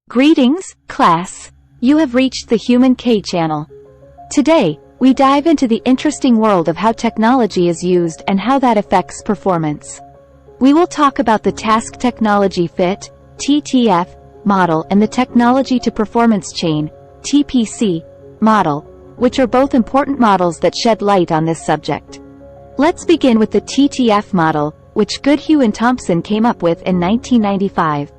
Greetings, class. You have reached the Human K channel. Today, we dive into the interesting world of how technology is used and how that affects performance. We will talk about the tasktechnologyfit (TTF) model and the technology to performance chain (TPC) model, which are both important models that shed light on this subject. Let's begin with the TTF model, which Goodhue and Thompson came up with in 1995.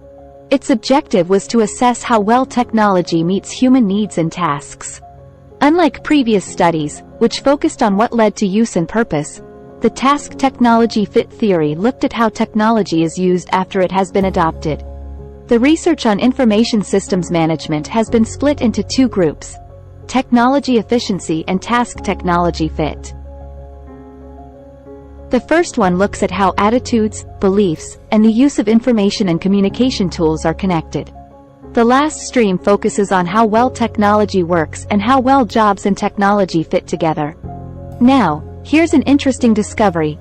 Its objective was to assess how well technology meets human needs and tasks. Unlike previous studies, which focused on what led to use and purpose, the tasktechnologyfit theory looked at how technology is used after it has been adopted. The research on information systems management has been split into two groups: technology efficiency and tasktechnologyfit. The first one looks at how attitudes, beliefs, and the use of information and communication tools are connected. The last stream focuses on how well technology works and how well jobs and technology fit together. Now, here's an interesting discovery.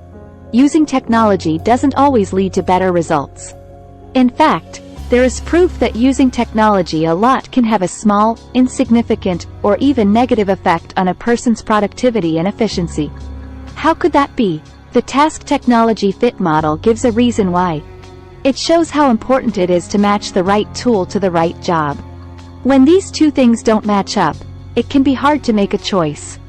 Using technology doesn't always lead to better results. In fact, there is proof that using technology a lot can have a small, insignificant, or even negative effect on a person's productivity and efficiency. How could that be? The tasktechnologyfit model gives a reason why. It shows how important it is to match the right tool to the right job. When these two things don't match up, it can be hard to make a choice.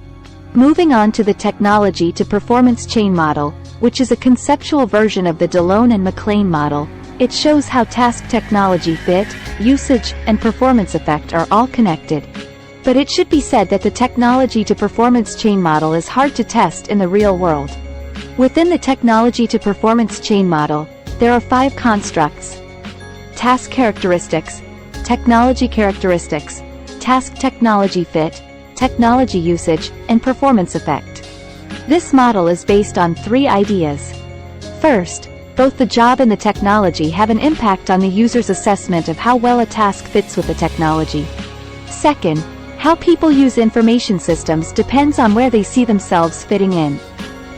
Moving on to the technology to performance chain model, which is a conceptual version of the DeLone and McLean model, it shows how tasktechnologyfit, usage, and performance effect are all connected. But it should be said that the technology to performance chain model is hard to test in the real world. Within the technology to performance chain model, there are 5 constructs: task characteristics, technology characteristics, task technology fit, technology usage, and performance effect. This model is based on 3 ideas. First, both the job and the technology have an impact on the user's assessment of how well a task fits with the technology. Second, how people use information systems depends on where they see themselves fitting in.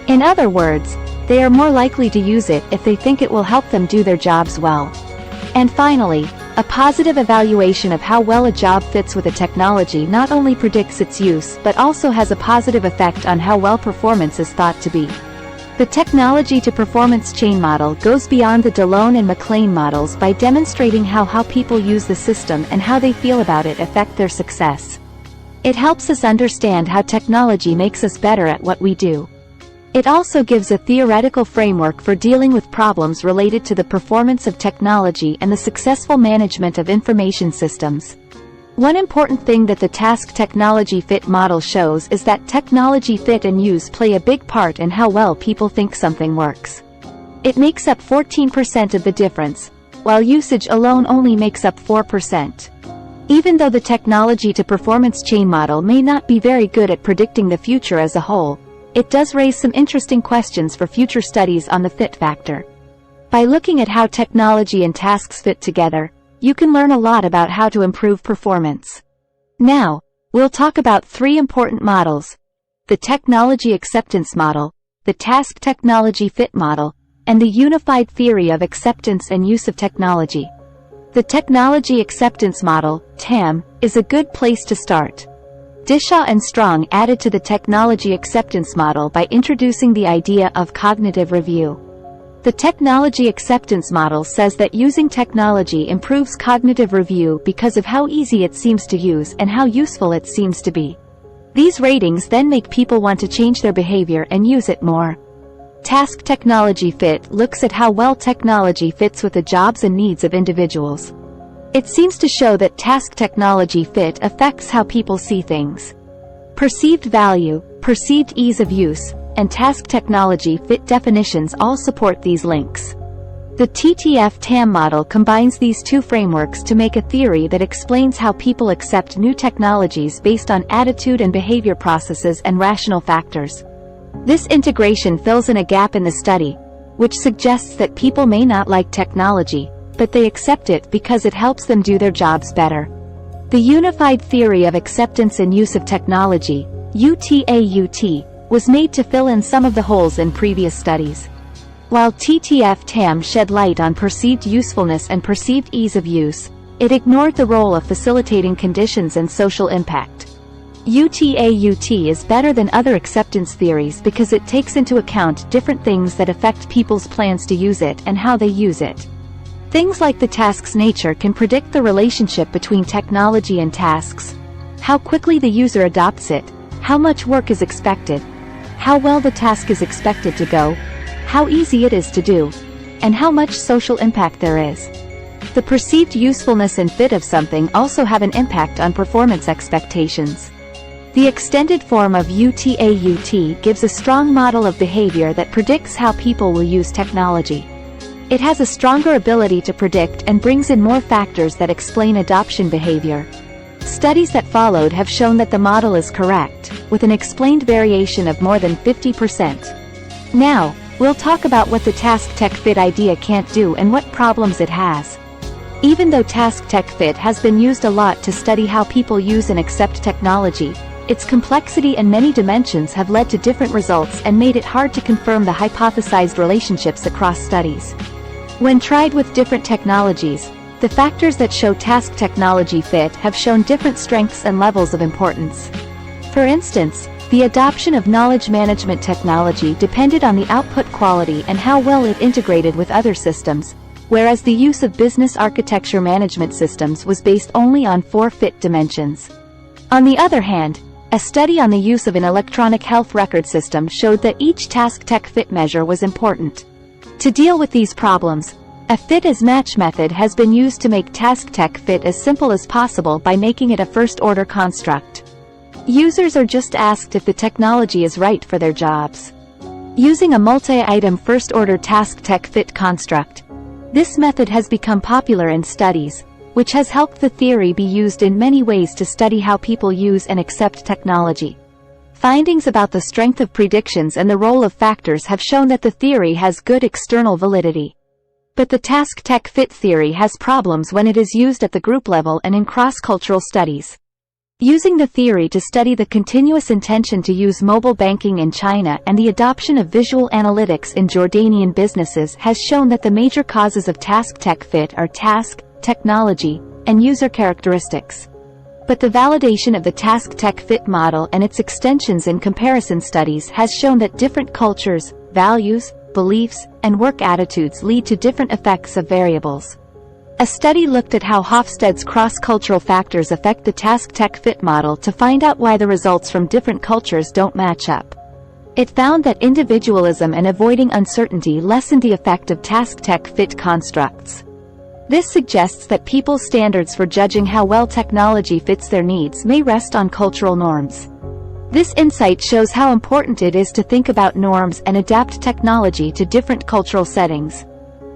In other words, they are more likely to use it if they think it will help them do their jobs well. And finally, a positive evaluation of how well a job fits with a technology not only predicts its use but also has a positive effect on how well performance is thought to be. The technology to performance chain model goes beyond the DeLone and McLean models by demonstrating how people use the system and how they feel about it affect their success. It helps us understand how technology makes us better at what we do. It also gives a theoretical framework for dealing with problems related to the performance of technology and the successful management of information systems. One important thing that the tasktechnologyfit model shows is that technology fit and use play a big part in how well people think something works. It makes up 14% of the difference, while usage alone only makes up 4%. Even though the technology to performance chain model may not be very good at predicting the future as a whole, it does raise some interesting questions for future studies on the fit factor. By looking at how technology and tasks fit together, you can learn a lot about how to improve performance. Now, we'll talk about 3 important models: the technology acceptance model, the tasktechnologyfit model, and the unified theory of acceptance and use of technology. The technology acceptance model, TAM, is a good place to start. Dishaw and Strong added to the technology acceptance model by introducing the idea of cognitive review. The technology acceptance model says that using technology improves cognitive review because of how easy it seems to use and how useful it seems to be. These ratings then make people want to change their behavior and use it more. Tasktechnologyfit looks at how well technology fits with the jobs and needs of individuals. It seems to show that tasktechnologyfit affects how people see things. Perceived value, perceived ease of use, and tasktechnologyfit definitions all support these links. The TTF-TAM model combines these 2 frameworks to make a theory that explains how people accept new technologies based on attitude and behavior processes and rational factors. This integration fills in a gap in the study, which suggests that people may not like technology, but they accept it because it helps them do their jobs better. The unified theory of acceptance and use of technology, UTAUT, was made to fill in some of the holes in previous studies. While TTF-TAM shed light on perceived usefulness and perceived ease of use, It ignored the role of facilitating conditions and social impact. UTAUT is better than other acceptance theories because it takes into account different things that affect people's plans to use it and how they use it. Things like the task's nature can predict the relationship between technology and tasks, how quickly the user adopts it, how much work is expected, how well the task is expected to go, how easy it is to do, and how much social impact there is. The perceived usefulness and fit of something also have an impact on performance expectations. The extended form of UTAUT gives a strong model of behavior that predicts how people will use technology. It has a stronger ability to predict and brings in more factors that explain adoption behavior. Studies that followed have shown that the model is correct, with an explained variation of more than 50%. Now, we'll talk about what the tasktechfit idea can't do and what problems it has. Even though tasktechfit has been used a lot to study how people use and accept technology, its complexity and many dimensions have led to different results and made it hard to confirm the hypothesized relationships across studies. When tried with different technologies, the factors that show tasktechnologyfit have shown different strengths and levels of importance. For instance, the adoption of knowledge management technology depended on the output quality and how well it integrated with other systems, whereas the use of business architecture management systems was based only on 4 fit dimensions. On the other hand, a study on the use of an electronic health record system showed that each tasktechfit measure was important. To deal with these problems, a fit-as-match method has been used to make tasktechfit as simple as possible by making it a first-order construct. Users are just asked if the technology is right for their jobs. Using a multi-item first-order tasktechfit construct, this method has become popular in studies, which has helped the theory be used in many ways to study how people use and accept technology. Findings about the strength of predictions and the role of factors have shown that the theory has good external validity. But the tasktechfit theory has problems when it is used at the group level and in cross-cultural studies. Using the theory to study the continuous intention to use mobile banking in China and the adoption of visual analytics in Jordanian businesses has shown that the major causes of tasktechfit are task, technology, and user characteristics. But the validation of the tasktechfit model and its extensions in comparison studies has shown that different cultures, values, beliefs, and work attitudes lead to different effects of variables. A study looked at how Hofstede's cross-cultural factors affect the tasktechfit model to find out why the results from different cultures don't match up. It found that individualism and avoiding uncertainty lessened the effect of tasktechfit constructs. This suggests that people's standards for judging how well technology fits their needs may rest on cultural norms. This insight shows how important it is to think about norms and adapt technology to different cultural settings.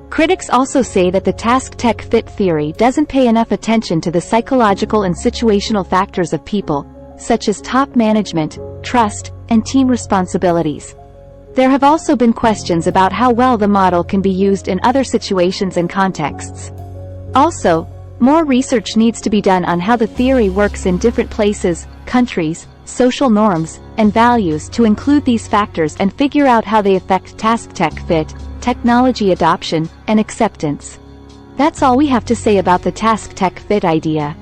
Critics also say that the tasktechfit theory doesn't pay enough attention to the psychological and situational factors of people, such as top management, trust, and team responsibilities. There have also been questions about how well the model can be used in other situations and contexts. Also, more research needs to be done on how the theory works in different places, countries, social norms, and values to include these factors and figure out how they affect tasktechfit, technology adoption, and acceptance. That's all we have to say about the tasktechfit idea.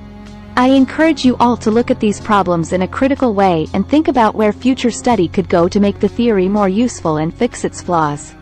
I encourage you all to look at these problems in a critical way and think about where future study could go to make the theory more useful and fix its flaws.